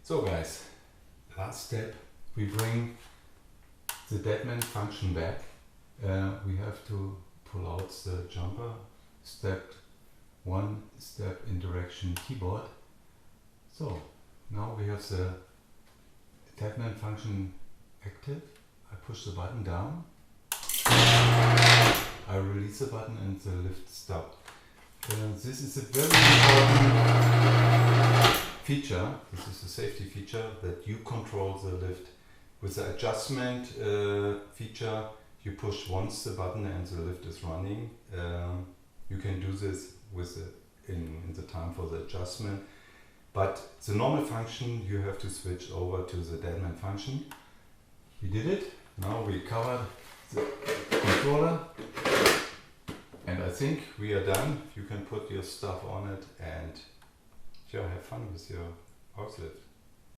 So guys, last step, we bring the Deadman function back. We have to pull out the jumper, step one step in direction keyboard. So now we have the Deadman function active. I push the button down, I release the button and the lift stopped. This is a very important feature. This is a safety feature that you control the lift. With the adjustment feature, you push once the button and the lift is running. You can do this with in the time for the adjustment. But the normal function, you have to switch over to the Deadman function. We did it. Now we covered the controller. And I think we are done. You can put your stuff on it and have fun with your Auxx-Lift.